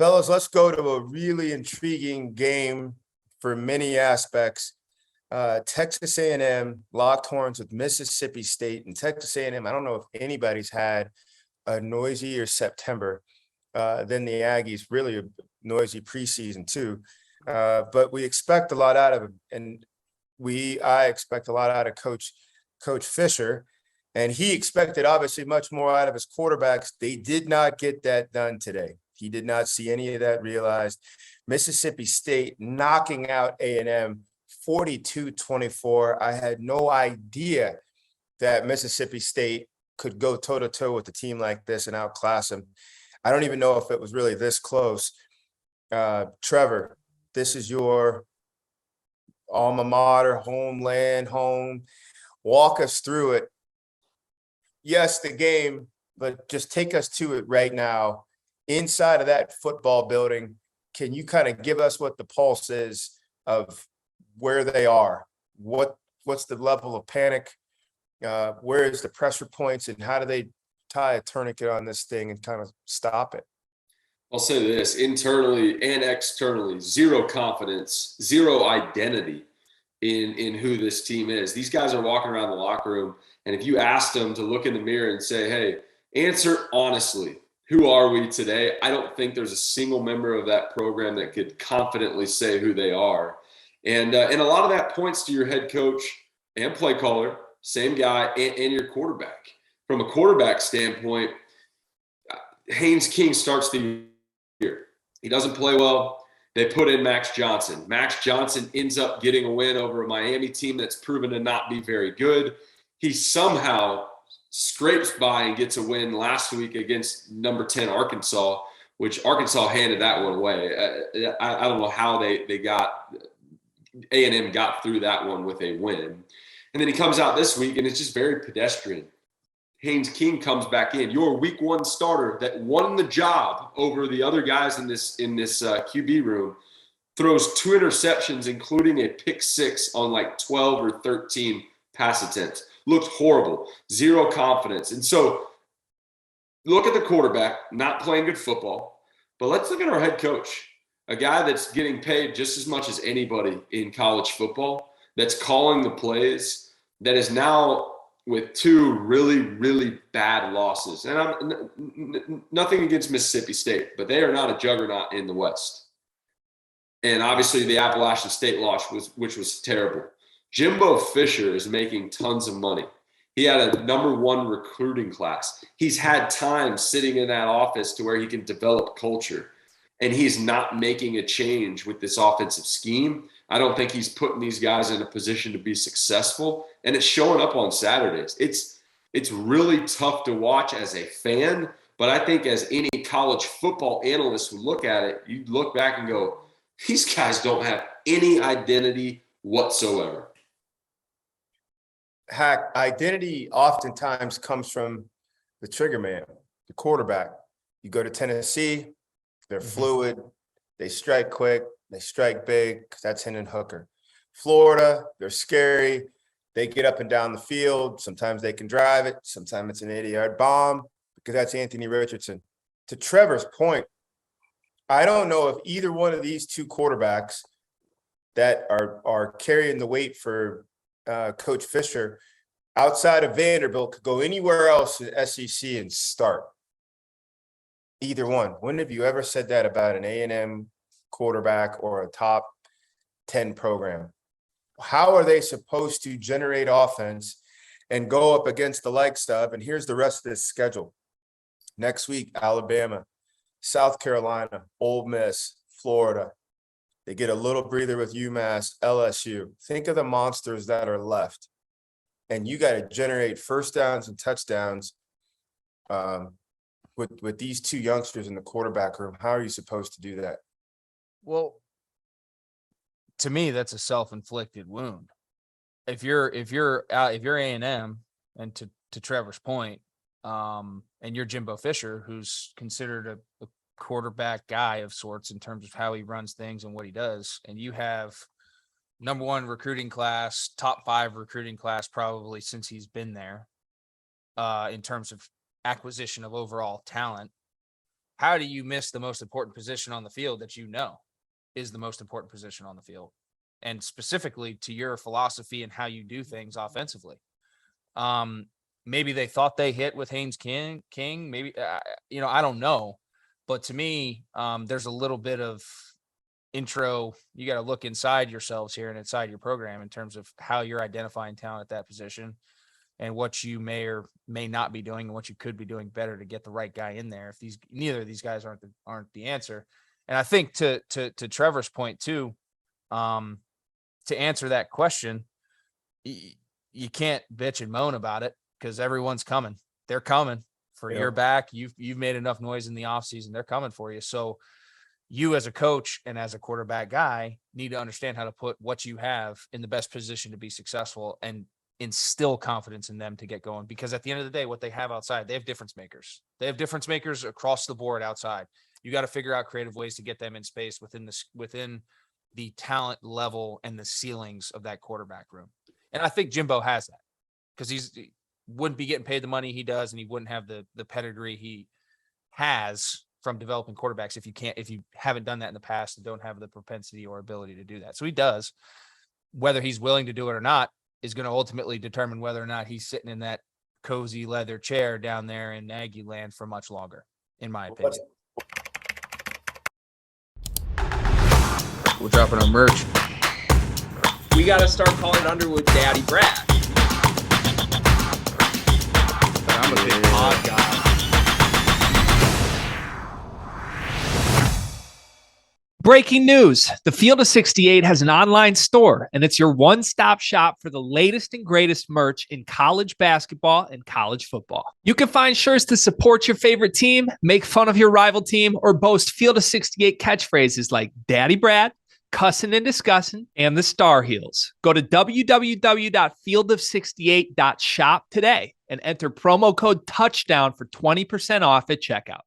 Fellas, let's go to a really intriguing game for many aspects. Texas A&M locked horns with Mississippi State, and Texas A&M, I don't know if anybody's had a noisier September than the Aggies, really a noisy preseason too. But we expect a lot out of him, and I expect a lot out of Coach Fisher, and he expected obviously much more out of his quarterbacks. They did not get that done today. He did not see any of that realized. Mississippi State knocking out A&M 42-24. I had no idea that Mississippi State could go toe-to-toe with a team like this and outclass them. I don't even know if it was really this close. Trevor, this is your alma mater, homeland, home. Walk us through it. Yes, the game, but just take us to it right now. Inside of that football building, can you kind of give us what the pulse is of where they are? What's the level of panic? Where is the pressure points, and how do they tie a tourniquet on this thing and kind of stop it? I'll say this, internally and externally, zero confidence, zero identity in who this team is. These guys are walking around the locker room, and if you asked them to look in the mirror and say, hey, answer honestly, who are we today? I don't think there's a single member of that program that could confidently say who they are. And a lot of that points to your head coach and play caller, same guy, and your quarterback. From a quarterback standpoint, Haynes King starts the year. He doesn't play well. They put in Max Johnson. Max Johnson ends up getting a win over a Miami team that's proven to not be very good. He somehow scrapes by and gets a win last week against number 10 Arkansas, which Arkansas handed that one away. I don't know how they got A&M got through that one with a win. And then he comes out this week and it's just very pedestrian. Haynes King comes back in, your week one starter that won the job over the other guys in this QB room, throws 2 interceptions, including a pick 6 on like 12 or 13 pass attempts. Looked horrible, zero confidence. And so look at the quarterback, not playing good football, but let's look at our head coach, a guy that's getting paid just as much as anybody in college football, that's calling the plays, that is now with 2 really, really bad losses. And I'm nothing against Mississippi State, but they are not a juggernaut in the West. And obviously the Appalachian State loss, which was terrible. Jimbo Fisher is making tons of money. He had a number 1 recruiting class. He's had time sitting in that office to where he can develop culture. And he's not making a change with this offensive scheme. I don't think he's putting these guys in a position to be successful. And it's showing up on Saturdays. It's really tough to watch as a fan. But I think as any college football analyst would look at it, you look back and go, these guys don't have any identity whatsoever. Hack, identity oftentimes comes from the trigger man, the quarterback. You go to Tennessee, they're fluid, they strike quick, they strike big, because that's Hendon Hooker. Florida, they're scary, they get up and down the field. Sometimes they can drive it, sometimes it's an 80-yard bomb, because that's Anthony Richardson. To Trevor's point, I don't know if either one of these 2 quarterbacks that are carrying the weight for Coach Fisher outside of Vanderbilt could go anywhere else in SEC and start. Either one. When have you ever said that about an A&M quarterback or a top 10 program? How are they supposed to generate offense and go up against the likes of, and here's the rest of this schedule. Next week, Alabama, South Carolina, Ole Miss, Florida. They get a little breather with UMass, LSU. Think of the monsters that are left. And you got to generate first downs and touchdowns with these 2 youngsters in the quarterback room. How are you supposed to do that? Well, to me, that's a self-inflicted wound. If you're A&M, and to Trevor's point, and you're Jimbo Fisher, who's considered a quarterback guy of sorts in terms of how he runs things and what he does, and you have number 1 recruiting class, top 5 recruiting class probably since he's been there, in terms of acquisition of overall talent. how do you miss the most important position on the field that is the most important position on the field? And specifically to your philosophy and how you do things offensively. Maybe they thought they hit with Haynes King, maybe, I don't know. But to me, there's a little bit of intro. You got to look inside yourselves here and inside your program in terms of how you're identifying talent at that position and what you may or may not be doing and what you could be doing better to get the right guy in there. If neither of these guys aren't the answer. And I think to Trevor's point too, to answer that question, you can't bitch and moan about it because everyone's coming. They're coming for your back. You've made enough noise in the offseason. They're coming for you. So you as a coach and as a quarterback guy need to understand how to put what you have in the best position to be successful and instill confidence in them to get going. Because at the end of the day, what they have outside, they have difference makers. They have difference makers across the board outside. You got to figure out creative ways to get them in space within the talent level and the ceilings of that quarterback room. And I think Jimbo has that because he wouldn't be getting paid the money he does, and he wouldn't have the pedigree he has from developing quarterbacks if you haven't done that in the past and don't have the propensity or ability to do that. So he does. Whether he's willing to do it or not is going to ultimately determine whether or not he's sitting in that cozy leather chair down there in Aggie land for much longer, in my opinion. We're dropping our merch. We got to start calling Underwood Daddy Brad. But I'm a big pod guy. Breaking news. The Field of 68 has an online store, and it's your one-stop shop for the latest and greatest merch in college basketball and college football. You can find shirts to support your favorite team, make fun of your rival team, or boast Field of 68 catchphrases like Daddy Brad, Cussin' and Discussin', and the Star Heels. Go to www.fieldof68.shop today and enter promo code TOUCHDOWN for 20% off at checkout.